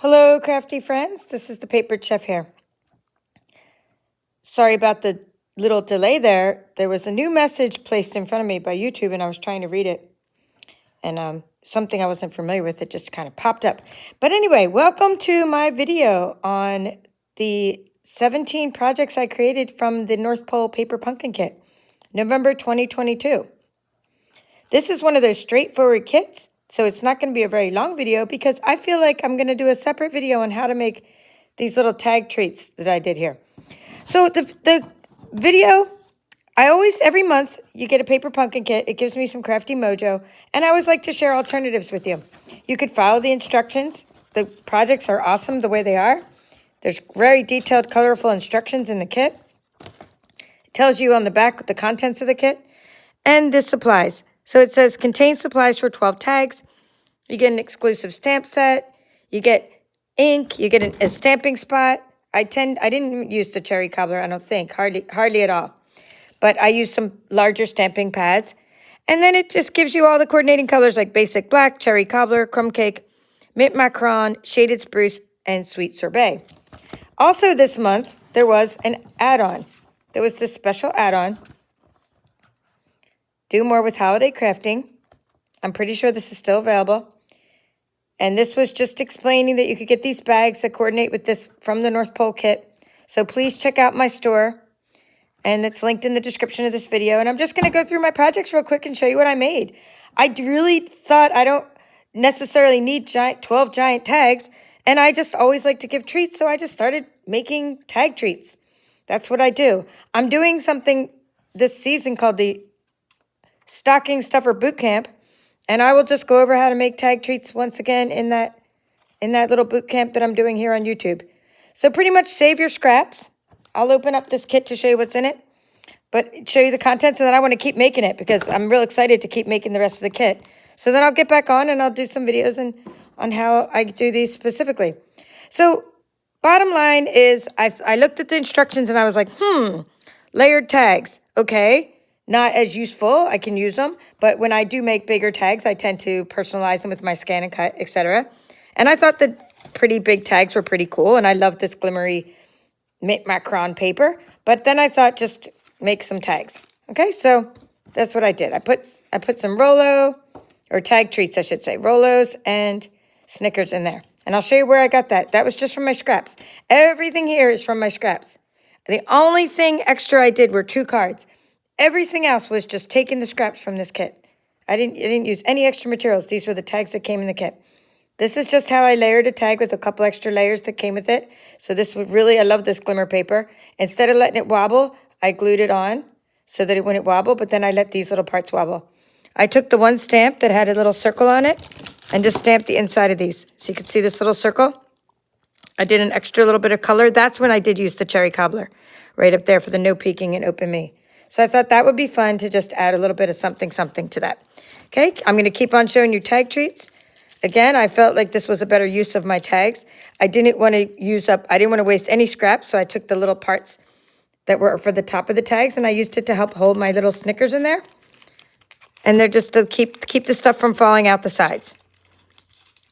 Hello, crafty friends. This is the Papered Chef here. Sorry about the little delay there. There was a new message placed in front of me by YouTube, and I was trying to read it. And something I wasn't familiar with, it just kind of popped up. But anyway, welcome to my video on the 17 projects I created from the North Pole Paper Pumpkin Kit, November 2022. This is one of those straightforward kits. So it's not going to be a very long video because I feel like I'm going to do a separate video on how to make these little tag treats that I did here. So the video, every month, you get a paper pumpkin kit. It gives me some crafty mojo. And I always like to share alternatives with you. You could follow the instructions. The projects are awesome the way they are. There's very detailed, colorful instructions in the kit. It tells you on the back the contents of the kit and the supplies. So it says, contains supplies for 12 tags. You get an exclusive stamp set. You get ink. You get a stamping spot. I didn't use the cherry cobbler, I don't think, hardly at all. But I used some larger stamping pads. And then it just gives you all the coordinating colors like basic black, cherry cobbler, crumb cake, mint macaron, shaded spruce, and sweet sorbet. Also this month, there was an add-on. There was this special add-on. Do more with holiday crafting. I'm pretty sure this is still available. And this was just explaining that you could get these bags that coordinate with this from the North Pole kit. So please check out my store. And it's linked in the description of this video. And I'm just going to go through my projects real quick and show you what I made. I really thought I don't necessarily need 12 giant tags. And I just always like to give treats. So I just started making tag treats. That's what I do. I'm doing something this season called the Stocking Stuffer Boot Camp, and I will just go over how to make tag treats once again in that little boot camp that I'm doing here on YouTube. So pretty much save your scraps. I'll open up this kit to show you what's in it, but show you the contents, and then I want to keep making it because I'm real excited to keep making the rest of the kit. So then I'll get back on and I'll do some videos on how I do these specifically. So bottom line is I looked at the instructions and I was like, layered tags, okay. Not as useful, I can use them, but when I do make bigger tags, I tend to personalize them with my ScanNCut, etc. And I thought the pretty big tags were pretty cool, and I love this glimmery mint macaron paper, but then I thought just make some tags. Okay, so that's what I did. I put some Rolo, or tag treats, I should say, Rolos and Snickers in there. And I'll show you where I got that. That was just from my scraps. Everything here is from my scraps. The only thing extra I did were 2 cards. Everything else was just taking the scraps from this kit. I didn't use any extra materials. These were the tags that came in the kit. This is just how I layered a tag with a couple extra layers that came with it. So this would really, I love this glimmer paper. Instead of letting it wobble, I glued it on so that it wouldn't wobble, but then I let these little parts wobble. I took the one stamp that had a little circle on it and just stamped the inside of these. So you can see this little circle. I did an extra little bit of color. That's when I did use the cherry cobbler, right up there for the no peeking and open me. So I thought that would be fun to just add a little bit of something to that. Okay, I'm going to keep on showing you tag treats. Again, I felt like this was a better use of my tags. I didn't want to waste any scraps, so I took the little parts that were for the top of the tags, and I used it to help hold my little Snickers in there. And they're just to keep the stuff from falling out the sides.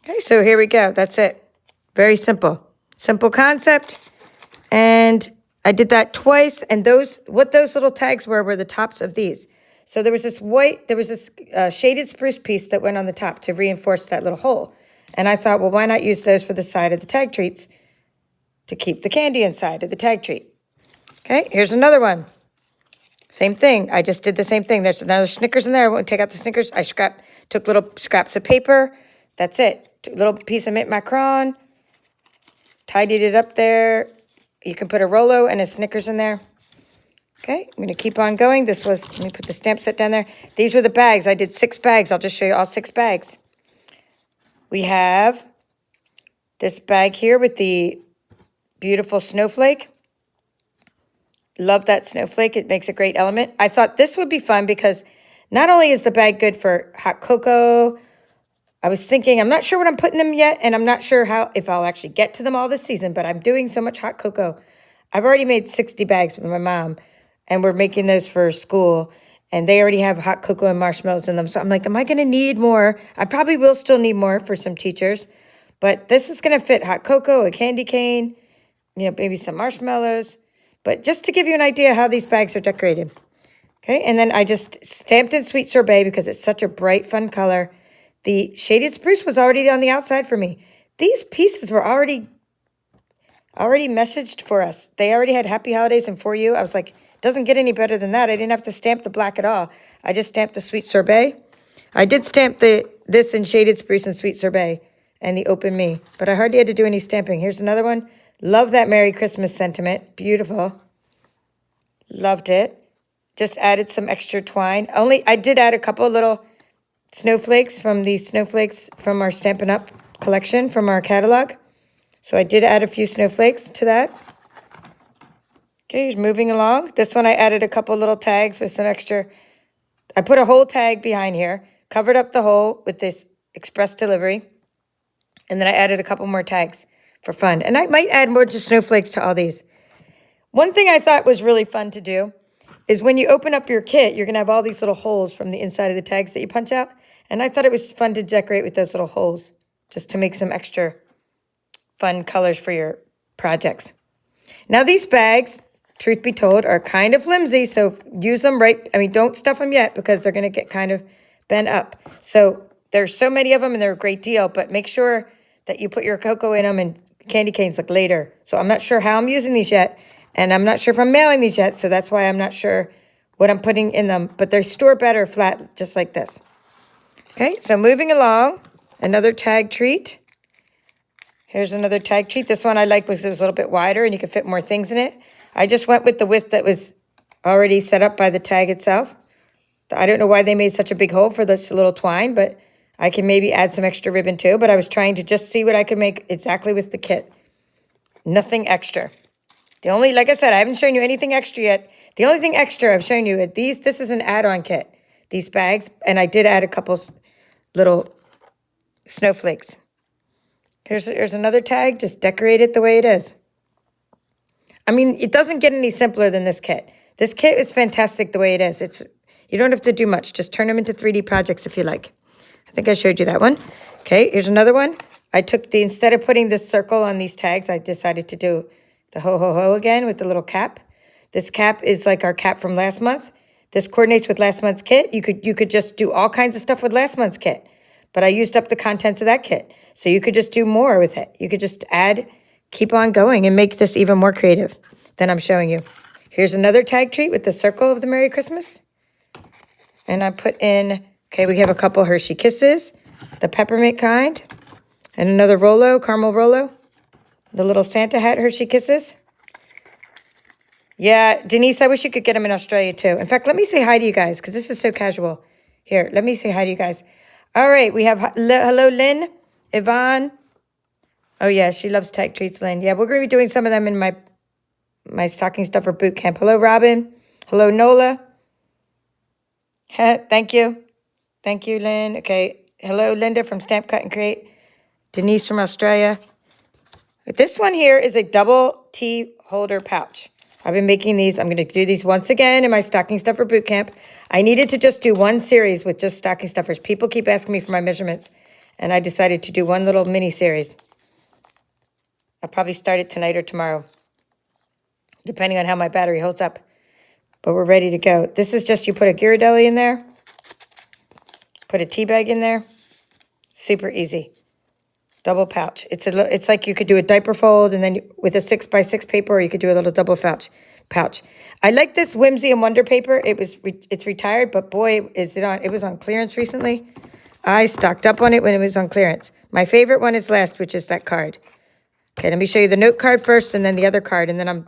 Okay, so here we go. That's it. Very simple. Simple concept. And I did that twice, and what those little tags were the tops of these. So there was this shaded spruce piece that went on the top to reinforce that little hole. And I thought, well, why not use those for the side of the tag treats to keep the candy inside of the tag treat? Okay, here's another one. Same thing. I just did the same thing. There's another Snickers in there. I won't take out the Snickers. I took little scraps of paper. That's it. Took a little piece of mint macaron. Tidied it up there. You can put a Rolo and a Snickers in there. Okay, I'm going to keep on going. Let me put the stamp set down there. These were the bags. I did 6 bags. I'll just show you all 6 bags. We have this bag here with the beautiful snowflake. Love that snowflake. It makes a great element. I thought this would be fun because not only is the bag good for hot cocoa, I was thinking, I'm not sure what I'm putting them yet, and I'm not sure if I'll actually get to them all this season, but I'm doing so much hot cocoa. I've already made 60 bags with my mom, and we're making those for school, and they already have hot cocoa and marshmallows in them. So I'm like, am I going to need more? I probably will still need more for some teachers, But this is going to fit hot cocoa, a candy cane, maybe some marshmallows. But just to give you an idea how these bags are decorated. Okay, and then I just stamped in Sweet Sorbet because it's such a bright, fun color. The Shaded Spruce was already on the outside for me. These pieces were already messaged for us. They already had Happy Holidays and For You. I was like, doesn't get any better than that. I didn't have to stamp the black at all. I just stamped the Sweet Sorbet. I did stamp this in Shaded Spruce and Sweet Sorbet and the Open Me, but I hardly had to do any stamping. Here's another one. Love that Merry Christmas sentiment. Beautiful. Loved it. Just added some extra twine. I did add a couple little snowflakes from our Stampin' Up collection from our catalog. So I did add a few snowflakes to that. Okay, moving along. This one I added a couple little tags with some extra. I put a whole tag behind here, covered up the hole with this express delivery, and then I added a couple more tags for fun. And I might add more just snowflakes to all these. One thing I thought was really fun to do is when you open up your kit, you're going to have all these little holes from the inside of the tags that you punch out. And I thought it was fun to decorate with those little holes just to make some extra fun colors for your projects. Now these bags, truth be told, are kind of flimsy, so use them right. Don't stuff them yet because they're going to get kind of bent up. So there's so many of them and they're a great deal, but make sure that you put your cocoa in them and candy canes like later. So I'm not sure how I'm using these yet, and I'm not sure if I'm mailing these yet, so that's why I'm not sure what I'm putting in them, but they store better flat, just like this. Okay, so moving along, another tag treat. Here's another tag treat. This one I like because it was a little bit wider and you could fit more things in it. I just went with the width that was already set up by the tag itself. I don't know why they made such a big hole for this little twine, but I can maybe add some extra ribbon too. But I was trying to just see what I could make exactly with the kit. Nothing extra. Like I said, I haven't shown you anything extra yet. The only thing extra I've shown you is this is an add-on kit, these bags, and I did add a couple little snowflakes. Here's another tag, just decorate it the way it is. It doesn't get any simpler than this kit. This kit is fantastic the way it is. You don't have to do much. Just turn them into 3D projects if you like. I think I showed you that one. Okay, here's another one. Instead of putting this circle on these tags, I decided to do the ho ho ho again with the little cap. This cap is like our cap from last month. This coordinates with last month's kit. You could just do all kinds of stuff with last month's kit, but I used up the contents of that kit. So you could just do more with it. You could just keep on going and make this even more creative than I'm showing you. Here's another tag treat with the circle of the Merry Christmas. And I put in, we have a couple Hershey Kisses, the peppermint kind, and another caramel Rolo, the little Santa hat Hershey Kisses. Yeah, Denise, I wish you could get them in Australia too. In fact, let me say hi to you guys because this is so casual. Here, let me say hi to you guys. All right, we have hello, Lynn, Yvonne. Oh, yeah, she loves tag treats, Lynn. Yeah, we're going to be doing some of them in my stocking stuffer boot camp. Hello, Robin. Hello, Nola. Thank you. Thank you, Lynn. Okay. Hello, Linda from Stamp, Cut, and Create. Denise from Australia. This one here is a double T holder pouch. I've been making these. I'm going to do these once again in my stocking stuffer boot camp. I needed to just do one series with just stocking stuffers. People keep asking me for my measurements, and I decided to do one little mini series. I'll probably start it tonight or tomorrow, depending on how my battery holds up. But we're ready to go. This is just, you put a Ghirardelli in there, put a tea bag in there. Super easy. Double pouch. It's like you could do a diaper fold and then with a 6x6 paper, or you could do a little double pouch. I like this Whimsy and Wonder paper. It's retired, but boy, it was on clearance recently. I stocked up on it when it was on clearance. My favorite one is last, which is that card. Okay, let me show you the note card first and then the other card, and then I'm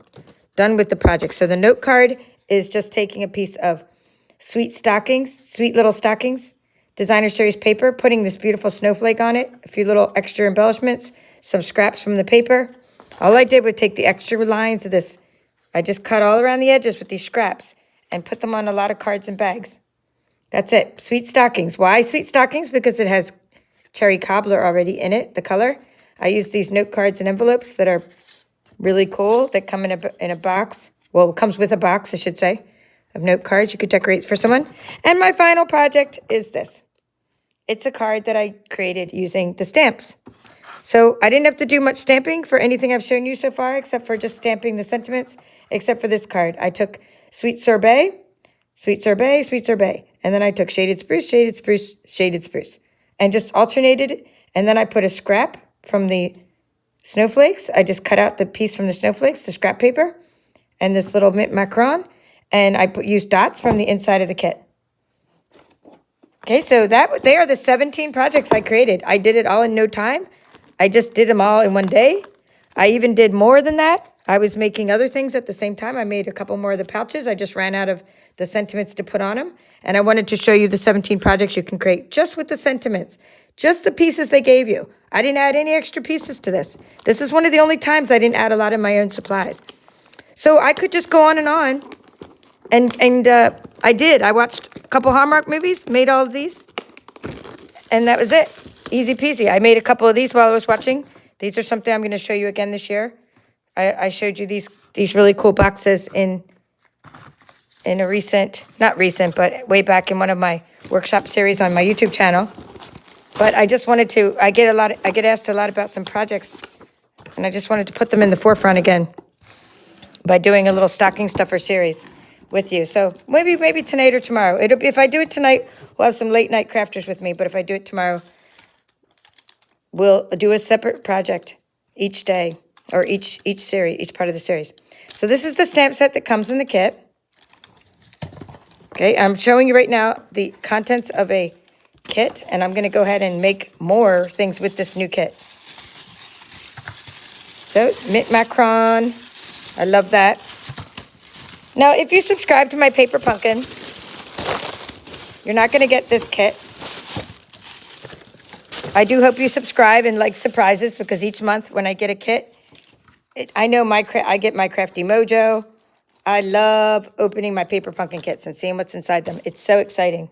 done with the project. So the note card is just taking a piece of sweet little stockings, designer series paper, putting this beautiful snowflake on it, a few little extra embellishments, some scraps from the paper. All I did was take the extra lines of this. I just cut all around the edges with these scraps and put them on a lot of cards and bags. That's it. Sweet stockings. Why sweet stockings? Because it has cherry cobbler already in it, the color. I use these note cards and envelopes that are really cool, that come in a box. Well, it comes with a box, I should say, of note cards you could decorate for someone. And my final project is this. It's a card that I created using the stamps. So I didn't have to do much stamping for anything I've shown you so far, except for just stamping the sentiments, except for this card. I took Sweet Sorbet, Sweet Sorbet, Sweet Sorbet. And then I took Shaded Spruce, Shaded Spruce, Shaded Spruce. And just alternated it. And then I put a scrap from the snowflakes. I just cut out the piece from the snowflakes, the scrap paper, and this little mint macaron. And I used dots from the inside of the kit. Okay, so they are the 17 projects I created. I did it all in no time. I just did them all in one day. I even did more than that. I was making other things at the same time. I made a couple more of the pouches. I just ran out of the sentiments to put on them. And I wanted to show you the 17 projects you can create just with the sentiments, just the pieces they gave you. I didn't add any extra pieces to this. This is one of the only times I didn't add a lot of my own supplies. So I could just go on. And I did. I watched a couple Hallmark movies, made all of these, and that was it. Easy peasy. I made a couple of these while I was watching. These are something I'm going to show you again this year. I showed you these really cool boxes in a recent, not recent, but way back in one of my workshop series on my YouTube channel. But I just wanted to, I get asked a lot about some projects, and I just wanted to put them in the forefront again by doing a little stocking stuffer series with you. So maybe tonight or tomorrow. It'll be, if I do it tonight, we'll have some late night crafters with me. But if I do it tomorrow, we'll do a separate project each day or each series, each part of the series. So this is the stamp set that comes in the kit. Okay, I'm showing you right now the contents of a kit, and I'm going to go ahead and make more things with this new kit. So mint macaron, I love that. Now, if you subscribe to my paper pumpkin, you're not going to get this kit. I do hope you subscribe and like surprises, because each month when I get a kit, I know I get my crafty mojo. I love opening my paper pumpkin kits and seeing what's inside them. It's so exciting.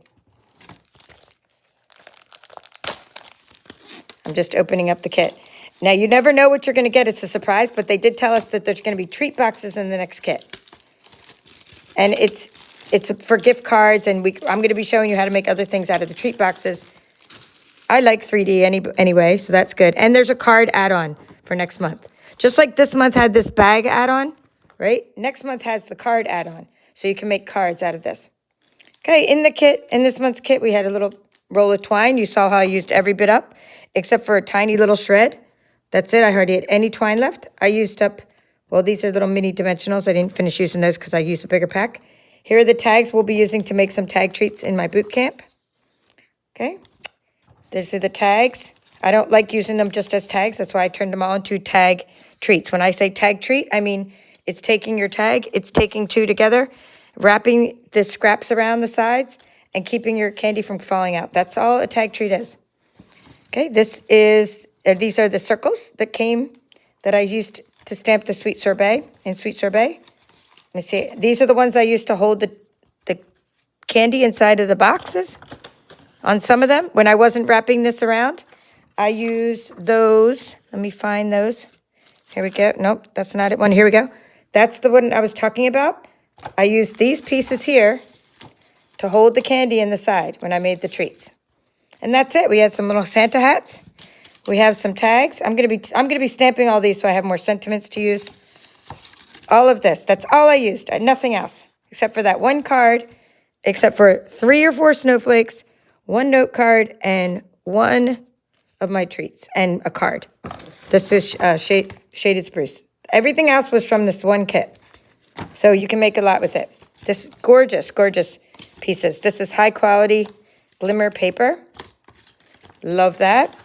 I'm just opening up the kit. Now, you never know what you're going to get. It's a surprise, but they did tell us that there's going to be treat boxes in the next kit. And it's for gift cards, and I'm going to be showing you how to make other things out of the treat boxes. I like 3D anyway, so that's good. And there's a card add-on for next month. Just like this month had this bag add-on, right? Next month has the card add-on, so you can make cards out of this. Okay, in the kit, in this month's kit, we had a little roll of twine. You saw how I used every bit up, except for a tiny little shred. That's it. I hardly had any twine left. I used up, well, these are little mini dimensionals. I didn't finish using those because I used a bigger pack. Here are the tags we'll be using to make some tag treats in my boot camp. Okay, these are the tags. I don't like using them just as tags. That's why I turned them all into tag treats. When I say tag treat, I mean it's taking your tag, it's taking two together, wrapping the scraps around the sides, and keeping your candy from falling out. That's all a tag treat is. Okay, these are the circles that I used to stamp the Sweet Sorbet and Sweet Sorbet. Let me see. These are the ones I used to hold the candy inside of the boxes. On some of them, when I wasn't wrapping this around, I used those. Let me find those. Here we go. Nope, that's not it. One. Here we go. That's the one I was talking about. I used these pieces here to hold the candy in the side when I made the treats. And that's it. We had some little Santa hats. We have some tags. I'm gonna be stamping all these so I have more sentiments to use. All of this. That's all I used. Nothing else except for that one card, except for 3 or 4 snowflakes, 1 note card, and 1 of my treats, and a card. This was Shaded Spruce. Everything else was from this one kit. So you can make a lot with it. This is gorgeous, gorgeous pieces. This is high quality glimmer paper. Love that.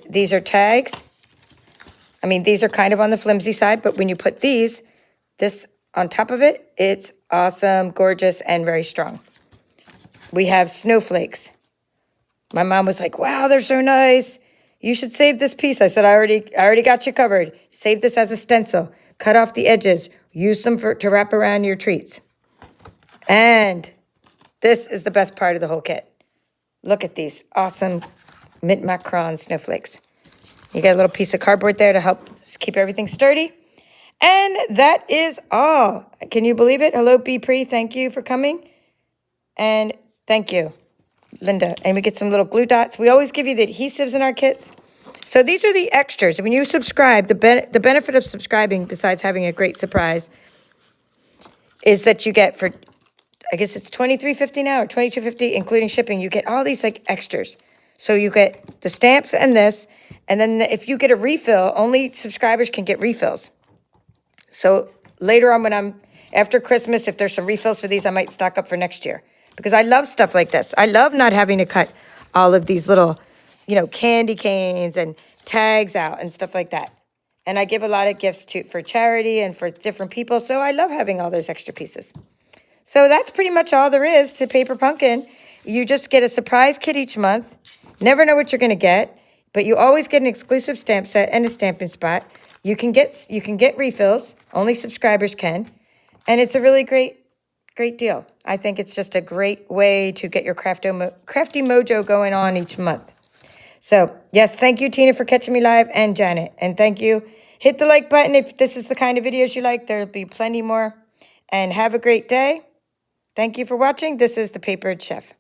These are tags. I mean, these are kind of on the flimsy side, but when you put this on top of it, it's awesome, gorgeous, and very strong. We have snowflakes. My mom was like, wow, they're so nice. You should save this piece. I said, I already got you covered. Save this as a stencil. Cut off the edges. Use them to wrap around your treats. And this is the best part of the whole kit. Look at these awesome mint macaron snowflakes. You got a little piece of cardboard there to help keep everything sturdy. And that is all. Can you believe it? Hello, B. Pre. Thank you for coming. And thank you, Linda. And we get some little glue dots. We always give you the adhesives in our kits. So these are the extras. When you subscribe, the benefit of subscribing, besides having a great surprise, is that you get for, I guess it's $23.50 now or $22.50, including shipping. You get all these like extras. So you get the stamps and this, and then if you get a refill, only subscribers can get refills. So later on, when after Christmas, if there's some refills for these, I might stock up for next year, because I love stuff like this. I love not having to cut all of these little, candy canes and tags out and stuff like that. And I give a lot of gifts for charity and for different people. So I love having all those extra pieces. So that's pretty much all there is to Paper Pumpkin. You just get a surprise kit each month. Never know what you're going to get, but you always get an exclusive stamp set and a stamping spot. You can get refills. Only subscribers can. And it's a really great deal. I think it's just a great way to get your crafty mojo going on each month. So, yes, thank you, Tina, for catching me live, and Janet. And thank you. Hit the like button if this is the kind of videos you like. There'll be plenty more. And have a great day. Thank you for watching. This is The Papered Chef.